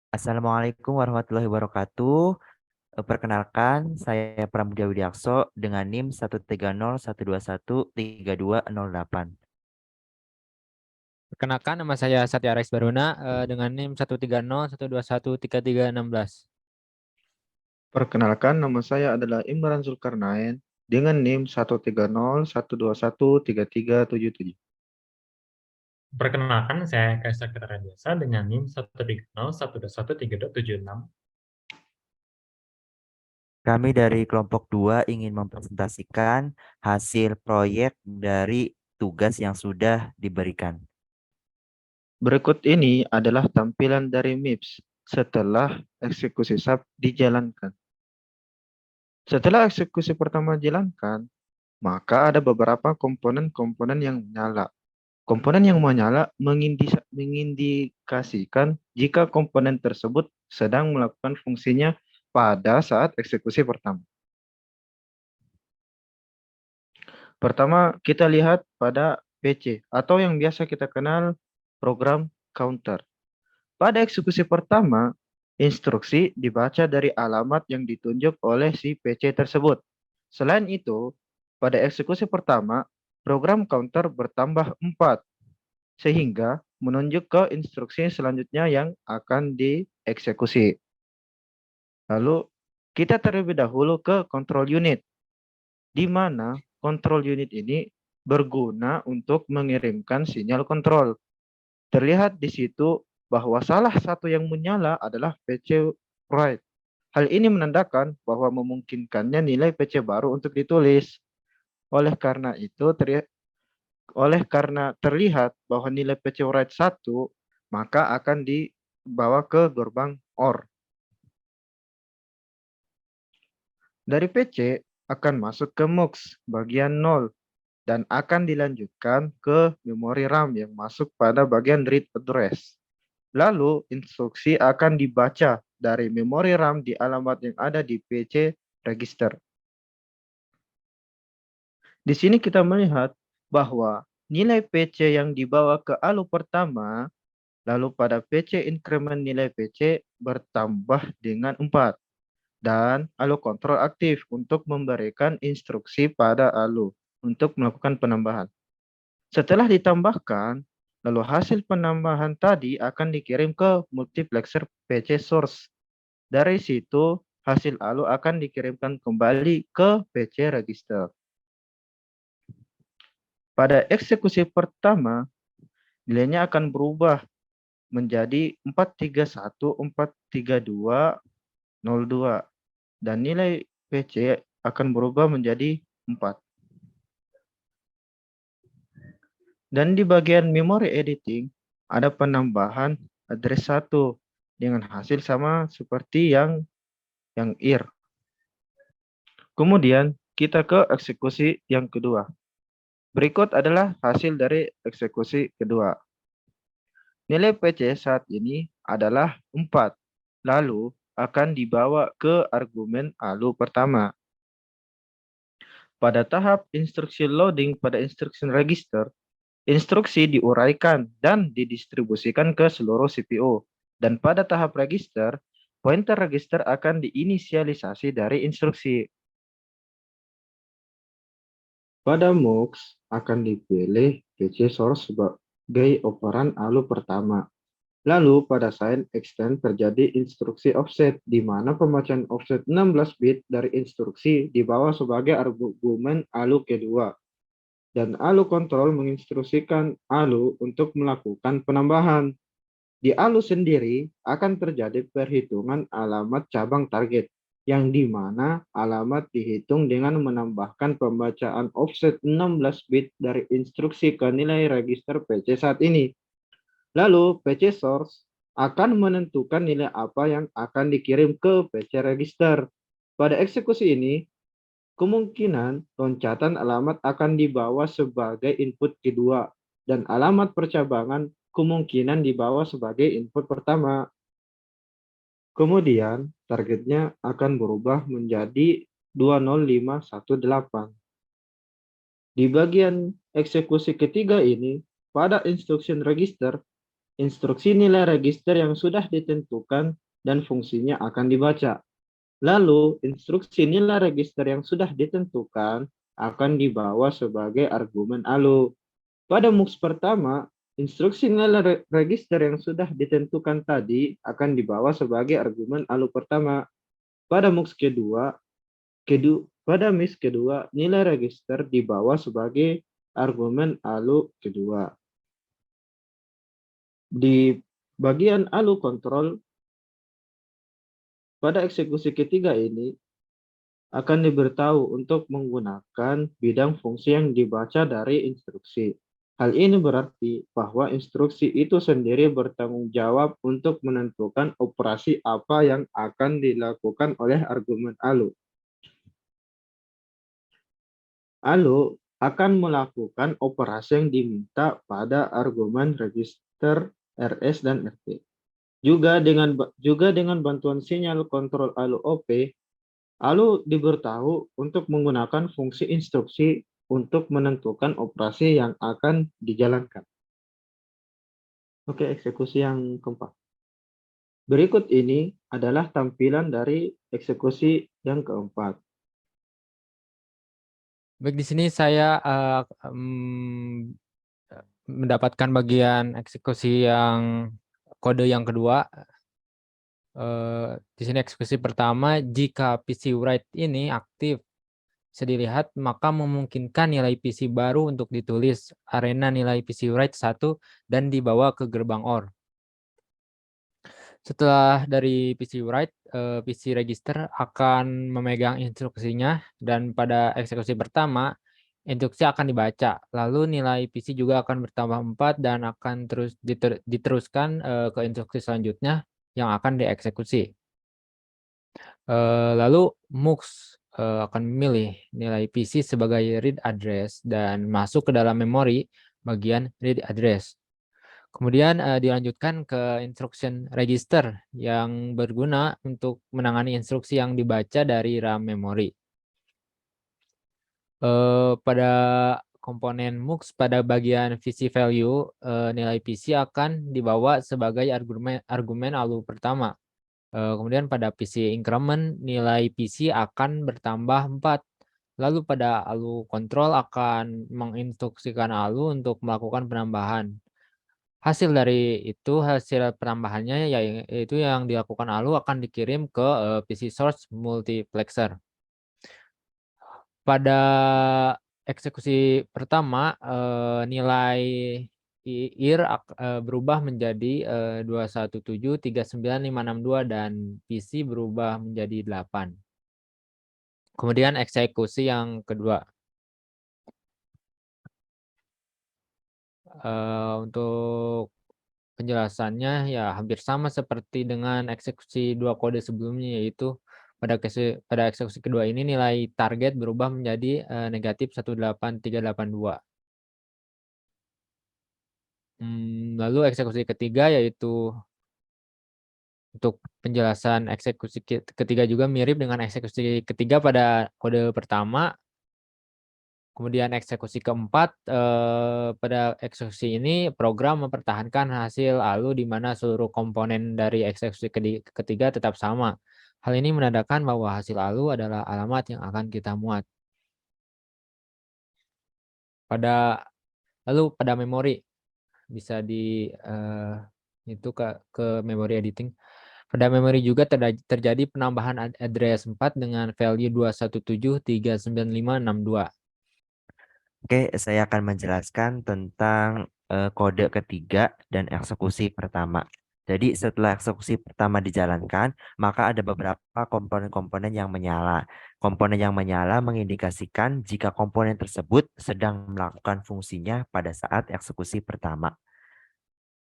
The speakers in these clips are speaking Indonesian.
Assalamualaikum warahmatullahi wabarakatuh. Perkenalkan, saya Pramudia Widiakso dengan NIM 13012132208. Perkenalkan, nama saya Satya Rex Baruna dengan NIM 13012133316. Perkenalkan, nama saya adalah Imran Zulkarnain dengan NIM 13012133377. Perkenalkan, saya Kaisar Ketaradiasa dengan NIM 13012132276. Kami dari kelompok 2 ingin mempresentasikan hasil proyek dari tugas yang sudah diberikan. Berikut ini adalah tampilan dari MIPS setelah eksekusi SAP dijalankan. Setelah eksekusi pertama dijalankan, maka ada beberapa komponen-komponen yang menyala. Komponen yang menyala mengindikasikan jika komponen tersebut sedang melakukan fungsinya pada saat eksekusi pertama. Pertama, kita lihat pada PC atau yang biasa kita kenal program counter. Pada eksekusi pertama, instruksi dibaca dari alamat yang ditunjuk oleh si PC tersebut. Selain itu, pada eksekusi pertama, program counter bertambah 4, sehingga menunjuk ke instruksi selanjutnya yang akan dieksekusi. Lalu, kita terlebih dahulu ke control unit, di mana control unit ini berguna untuk mengirimkan sinyal kontrol. Terlihat di situ bahwa salah satu yang menyala adalah PC write. Hal ini menandakan bahwa memungkinkannya nilai PC baru untuk ditulis. Oleh karena itu, terlihat bahwa nilai PC write 1, maka akan dibawa ke gerbang OR. Dari PC akan masuk ke MUX bagian 0 dan akan dilanjutkan ke memori RAM yang masuk pada bagian read address. Lalu, instruksi akan dibaca dari memori RAM di alamat yang ada di PC register. Di sini kita melihat bahwa nilai PC yang dibawa ke ALU pertama, lalu pada PC increment nilai PC bertambah dengan 4. Dan ALU kontrol aktif untuk memberikan instruksi pada ALU untuk melakukan penambahan. Setelah ditambahkan, lalu hasil penambahan tadi akan dikirim ke multiplexer PC source. Dari situ, hasil ALU akan dikirimkan kembali ke PC register. Pada eksekusi pertama, nilainya akan berubah menjadi 431-432-02 dan nilai PC akan berubah menjadi 4. Dan di bagian memory editing ada penambahan address 1 dengan hasil sama seperti yang IR. Kemudian kita ke eksekusi yang kedua. Berikut adalah hasil dari eksekusi kedua. Nilai PC saat ini adalah 4, lalu akan dibawa ke argumen ALU pertama. Pada tahap instruksi loading pada instruction register, instruksi diuraikan dan didistribusikan ke seluruh CPU. Dan pada tahap register, pointer register akan diinisialisasi dari instruksi. Pada MUX akan dipilih PC source sebagai operan ALU pertama. Lalu pada sign extend terjadi instruksi offset, di mana pembacaan offset 16 bit dari instruksi dibawa sebagai argumen ALU kedua. Dan ALU control menginstruksikan ALU untuk melakukan penambahan. Di ALU sendiri akan terjadi perhitungan alamat cabang target, yang di mana alamat dihitung dengan menambahkan pembacaan offset 16 bit dari instruksi ke nilai register PC saat ini. Lalu PC source akan menentukan nilai apa yang akan dikirim ke PC register. Pada eksekusi ini, kemungkinan loncatan alamat akan dibawa sebagai input kedua, dan alamat percabangan kemungkinan dibawa sebagai input pertama. Kemudian, targetnya akan berubah menjadi 20518. Di bagian eksekusi ketiga ini, pada instruction register, instruksi nilai register yang sudah ditentukan dan fungsinya akan dibaca. Lalu, instruksi nilai register yang sudah ditentukan akan dibawa sebagai argumen ALU. Pada MUX pertama, instruksi nilai register yang sudah ditentukan tadi akan dibawa sebagai argumen ALU pertama. Pada MUX pada MIS kedua, nilai register dibawa sebagai argumen ALU kedua. Di bagian ALU kontrol, pada eksekusi ketiga ini akan diberitahu untuk menggunakan bidang fungsi yang dibaca dari instruksi. Hal ini berarti bahwa instruksi itu sendiri bertanggung jawab untuk menentukan operasi apa yang akan dilakukan oleh argumen ALU. ALU akan melakukan operasi yang diminta pada argumen register RS dan RT. Juga dengan bantuan sinyal kontrol ALU OP, ALU diberitahu untuk menggunakan fungsi instruksi untuk menentukan operasi yang akan dijalankan. Oke, eksekusi yang keempat. Berikut ini adalah tampilan dari eksekusi yang keempat. Baik, di sini saya mendapatkan bagian eksekusi yang kode yang kedua. Di sini eksekusi pertama, jika PC write ini aktif, bisa dilihat maka memungkinkan nilai PC baru untuk ditulis arena nilai PC write 1 dan dibawa ke gerbang OR. Setelah dari PC write, PC register akan memegang instruksinya dan pada eksekusi pertama, instruksi akan dibaca. Lalu nilai PC juga akan bertambah 4 dan akan terus diteruskan ke instruksi selanjutnya yang akan dieksekusi. Lalu MUX akan memilih nilai PC sebagai read address dan masuk ke dalam memori bagian read address. Kemudian dilanjutkan ke instruction register yang berguna untuk menangani instruksi yang dibaca dari RAM memori. Pada komponen MUX pada bagian PC value, nilai PC akan dibawa sebagai argumen ALU pertama. Kemudian pada PC increment nilai PC akan bertambah 4. Lalu pada ALU control akan menginstruksikan ALU untuk melakukan penambahan. Hasil dari itu, hasil penambahannya yaitu yang dilakukan ALU akan dikirim ke PC source multiplexer. Pada eksekusi pertama, nilai IR berubah menjadi 217.39562 dan PC berubah menjadi 8. Kemudian eksekusi yang kedua. Untuk penjelasannya ya hampir sama seperti dengan eksekusi 2 kode sebelumnya, yaitu pada eksekusi kedua ini nilai target berubah menjadi negatif 18382. Lalu eksekusi ketiga yaitu untuk penjelasan eksekusi ketiga juga mirip dengan eksekusi ketiga pada kode pertama. Kemudian eksekusi keempat, pada eksekusi ini program mempertahankan hasil ALU di mana seluruh komponen dari eksekusi ketiga tetap sama. Hal ini menandakan bahwa hasil ALU adalah alamat yang akan kita muat. Lalu pada memori bisa itu ke memori editing. Pada memori juga terjadi penambahan address 4 dengan value 217.39562. Oke, saya akan menjelaskan tentang kode ketiga dan eksekusi pertama. Jadi setelah eksekusi pertama dijalankan, maka ada beberapa komponen-komponen yang menyala. Komponen yang menyala mengindikasikan jika komponen tersebut sedang melakukan fungsinya pada saat eksekusi pertama.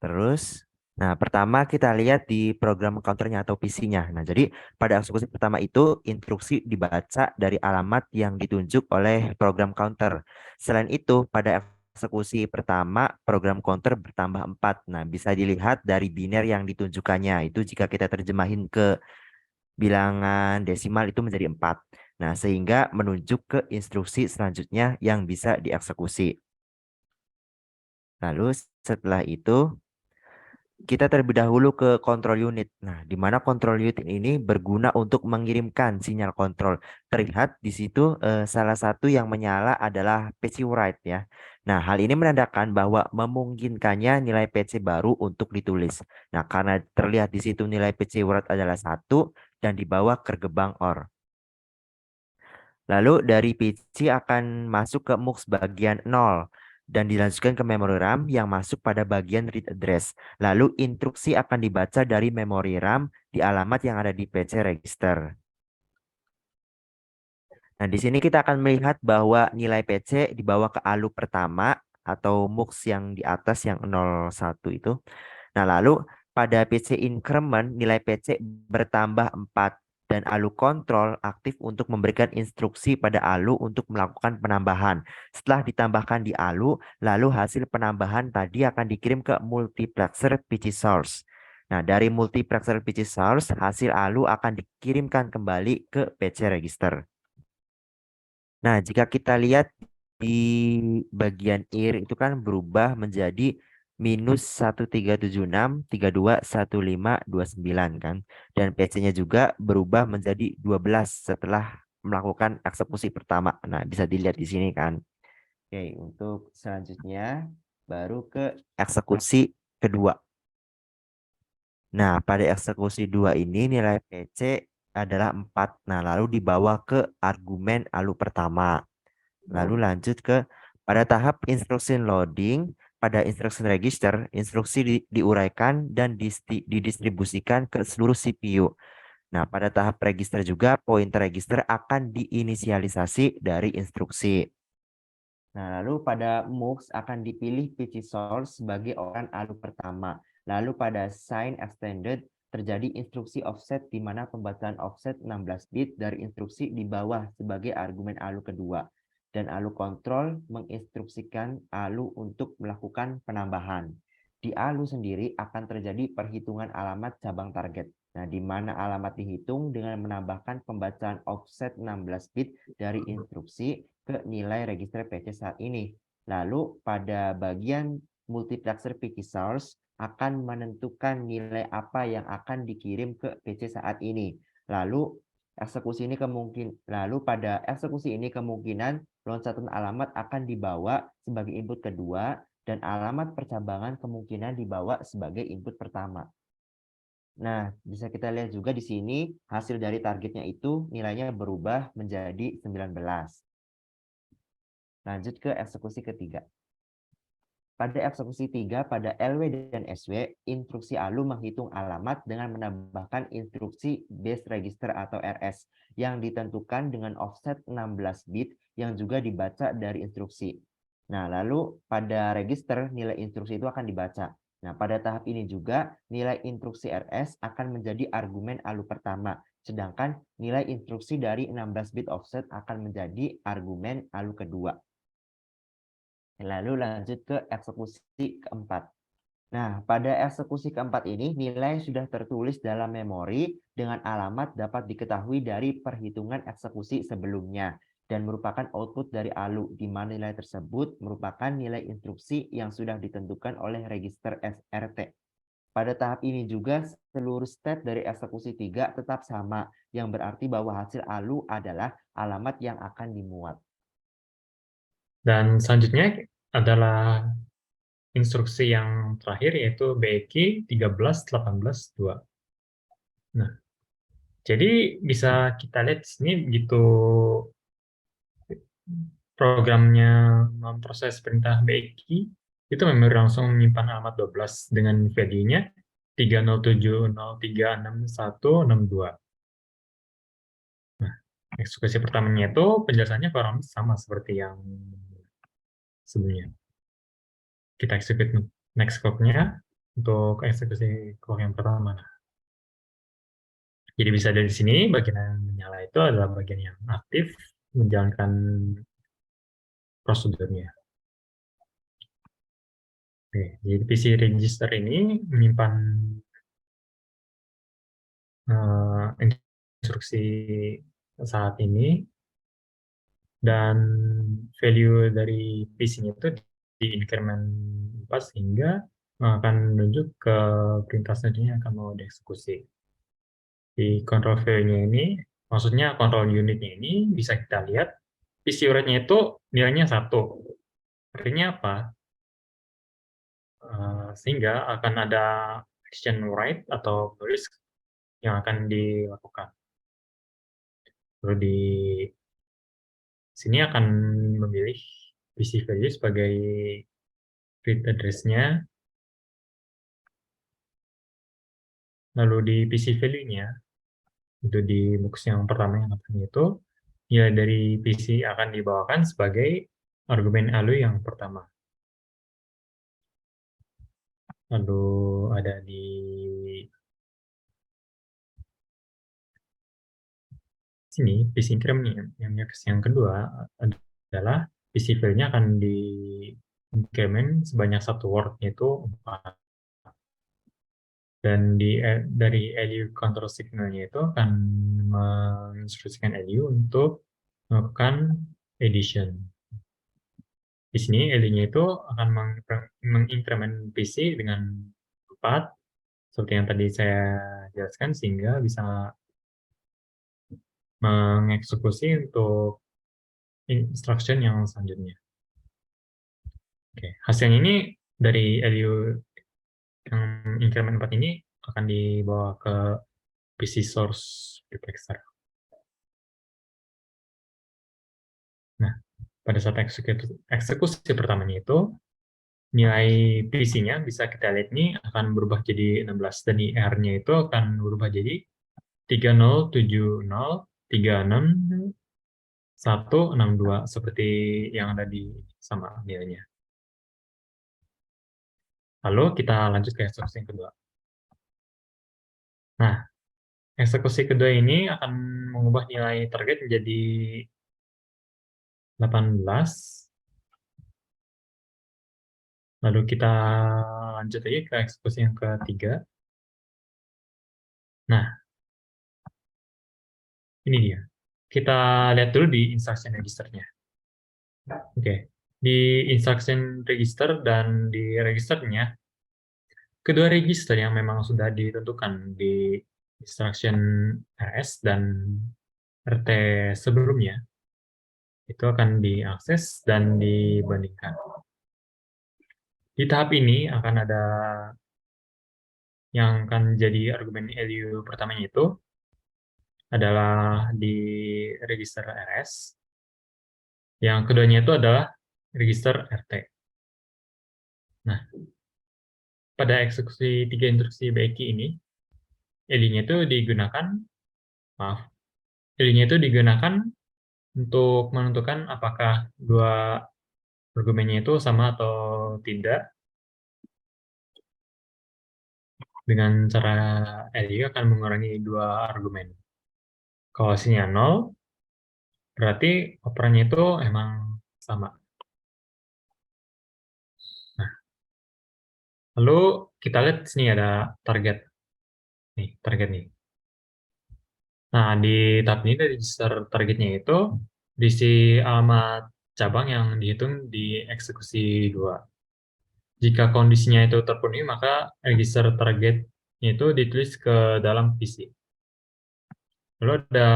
Terus, nah pertama kita lihat di program counternya atau PC-nya. Nah, jadi pada eksekusi pertama itu instruksi dibaca dari alamat yang ditunjuk oleh program counter. Selain itu, pada eksekusi pertama program counter bertambah 4. Nah, bisa dilihat dari biner yang ditunjukkannya. Itu jika kita terjemahin ke bilangan desimal itu menjadi 4. Nah, sehingga menunjuk ke instruksi selanjutnya yang bisa dieksekusi. Lalu setelah itu kita terlebih dahulu ke control unit. Nah, di mana control unit ini berguna untuk mengirimkan sinyal kontrol. Terlihat di situ salah satu yang menyala adalah PC write ya. Nah, hal ini menandakan bahwa memungkinkannya nilai PC baru untuk ditulis. Nah, karena terlihat di situ nilai PC write adalah 1 dan dibawa ke gerbang OR. Lalu dari PC akan masuk ke MUX bagian 0 dan dilanjutkan ke memori RAM yang masuk pada bagian read address. Lalu instruksi akan dibaca dari memori RAM di alamat yang ada di PC register. Nah, di sini kita akan melihat bahwa nilai PC dibawa ke ALU pertama atau MUX yang di atas yang 01 itu. Nah, lalu pada PC increment nilai PC bertambah 4 dan ALU control aktif untuk memberikan instruksi pada ALU untuk melakukan penambahan. Setelah ditambahkan di ALU, lalu hasil penambahan tadi akan dikirim ke multiplexer PC source. Nah, dari multiplexer PC source, hasil ALU akan dikirimkan kembali ke PC register. Nah, jika kita lihat di bagian IR itu kan berubah menjadi minus 1376321529 kan. Dan PC-nya juga berubah menjadi 12 setelah melakukan eksekusi pertama. Nah, bisa dilihat di sini kan. Oke, untuk selanjutnya baru ke eksekusi kedua. Nah, pada eksekusi 2 ini nilai PC adalah 4. Nah, lalu dibawa ke argumen ALU pertama. Lalu lanjut ke pada tahap instruction loading, pada instruction register, instruksi diuraikan dan didistribusikan ke seluruh CPU. Nah, pada tahap register juga, pointer register akan diinisialisasi dari instruksi. Nah, lalu pada MUX akan dipilih PC source sebagai orang ALU pertama. Lalu pada sign extended terjadi instruksi offset di mana pembacaan offset 16 bit dari instruksi di bawah sebagai argumen ALU kedua. Dan ALU control menginstruksikan ALU untuk melakukan penambahan. Di ALU sendiri akan terjadi perhitungan alamat cabang target. Nah, di mana alamat dihitung dengan menambahkan pembacaan offset 16 bit dari instruksi ke nilai register PC saat ini. Lalu pada bagian multiplexer PC source akan menentukan nilai apa yang akan dikirim ke PC saat ini. Lalu pada eksekusi ini kemungkinan loncatan alamat akan dibawa sebagai input kedua dan alamat percabangan kemungkinan dibawa sebagai input pertama. Nah, bisa kita lihat juga di sini hasil dari targetnya itu nilainya berubah menjadi 19. Lanjut ke eksekusi ketiga. Pada eksekusi 3, pada LW dan SW, instruksi ALU menghitung alamat dengan menambahkan instruksi base register atau RS yang ditentukan dengan offset 16 bit yang juga dibaca dari instruksi. Nah, lalu pada register nilai instruksi itu akan dibaca. Nah, pada tahap ini juga nilai instruksi RS akan menjadi argumen ALU pertama, sedangkan nilai instruksi dari 16 bit offset akan menjadi argumen ALU kedua. Lalu lanjut ke eksekusi keempat. Nah, pada eksekusi keempat ini nilai sudah tertulis dalam memori dengan alamat dapat diketahui dari perhitungan eksekusi sebelumnya dan merupakan output dari ALU, di mana nilai tersebut merupakan nilai instruksi yang sudah ditentukan oleh register SRT. Pada tahap ini juga seluruh state dari eksekusi 3 tetap sama, yang berarti bahwa hasil ALU adalah alamat yang akan dimuat. Dan selanjutnya adalah instruksi yang terakhir yaitu BEK 13.18.2. Nah, jadi bisa kita lihat di sini begitu programnya memproses perintah BEK, itu memori langsung menyimpan alamat 12 dengan value-nya 307036162. Nah, eksekusi pertamanya itu penjelasannya kurang lebih sama seperti yang sebelumnya. Kita execute next clock-nya untuk eksekusi clock yang pertama. Jadi bisa dari sini bagian yang menyala itu adalah bagian yang aktif menjalankan prosedurnya. Oke, jadi PC register ini menyimpan instruksi saat ini dan value dari PC-nya itu di increment 4 sehingga akan menunjuk ke perintah selanjutnya yang akan mau dieksekusi. Di control value-nya ini, maksudnya control unit-nya ini bisa kita lihat PC rate-nya itu nilainya 1. Artinya apa? Sehingga akan ada action write atau nulis yang akan dilakukan. Lalu di sini akan memilih PC value sebagai read address-nya. Lalu di PC value-nya, itu di MUX yang pertama yang akan itu, ya dari PC akan dibawakan sebagai argumen ALU yang pertama. Lalu ada di sini PC increment yang kedua adalah PC value-nya akan di increment sebanyak 1 word, yaitu 4. Dan dari LU control signal-nya itu akan menginstruksikan LU untuk melakukan addition. Di sini LU-nya itu akan mengincrement PC dengan 4, seperti yang tadi saya jelaskan, sehingga bisa mengeksekusi untuk instruction yang selanjutnya. Oke, hasilnya ini dari LU yang increment 4 ini akan dibawa ke PC source duplexer. Nah, pada saat eksekusi pertamanya itu, nilai PC-nya bisa kita lihat ini akan berubah jadi 16, dan IR-nya itu akan berubah jadi 3070366162 seperti yang ada di sama nilainya. Lalu kita lanjut ke eksekusi yang kedua. Nah, eksekusi kedua ini akan mengubah nilai target menjadi 18. Lalu kita lanjut lagi ke eksekusi yang ketiga. Nah, ini dia. Kita lihat dulu di instruction register-nya. Oke, di instruction register dan di registernya, kedua register yang memang sudah ditentukan di instruction RS dan RT sebelumnya, itu akan diakses dan dibandingkan. Di tahap ini akan ada yang akan jadi argumen LU pertamanya itu adalah di register RS. Yang keduanya itu adalah register RT. Nah, pada eksekusi 3 instruksi BECI ini, LI-nya itu digunakan untuk menentukan apakah dua argumennya itu sama atau tidak. Dengan cara LI akan mengurangi dua argumen. Kalau hasilnya 0, berarti operannya itu emang sama. Nah, lalu kita lihat sini ada target. Nih, target nih. Nah, di tahap ini register targetnya itu diisi alamat cabang yang dihitung di eksekusi 2. Jika kondisinya itu terpenuhi, maka register targetnya itu ditulis ke dalam PC. Lalu ada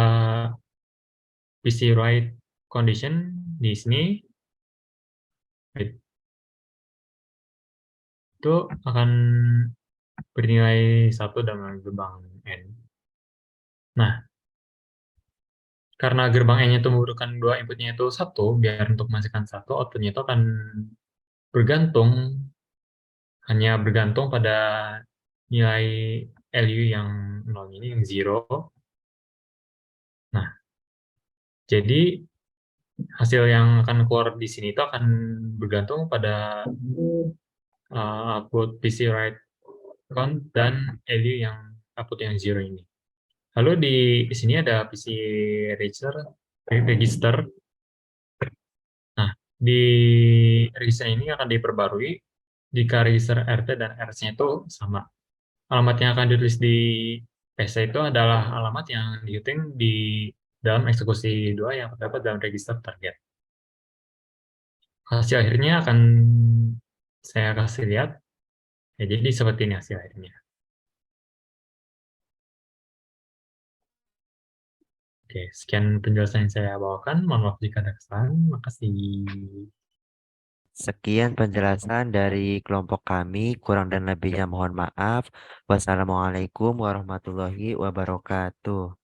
PC write condition di sini. Itu akan bernilai 1 dengan gerbang N. Nah, karena gerbang N itu membutuhkan dua inputnya itu 1, biar untuk menghasilkan 1, outputnya itu akan hanya bergantung pada nilai LU yang 0 ini, yang 0. Nah, jadi hasil yang akan keluar di sini itu akan bergantung pada output PC write count dan LU yang output yang 0 ini. Lalu di sini ada PC register. Nah, di register ini akan diperbarui jika register RT dan RS-nya itu sama. Alamat yang akan ditulis di PC itu adalah alamat yang dihitung di dalam eksekusi 2 yang terdapat dalam register target. Hasil akhirnya akan saya kasih lihat Ya, jadi seperti ini hasil akhirnya. Oke, sekian penjelasan yang saya bawakan. Mohon maaf jika ada kesalahan. Makasih. Sekian penjelasan dari kelompok kami, kurang dan lebihnya mohon maaf. Wassalamualaikum warahmatullahi wabarakatuh.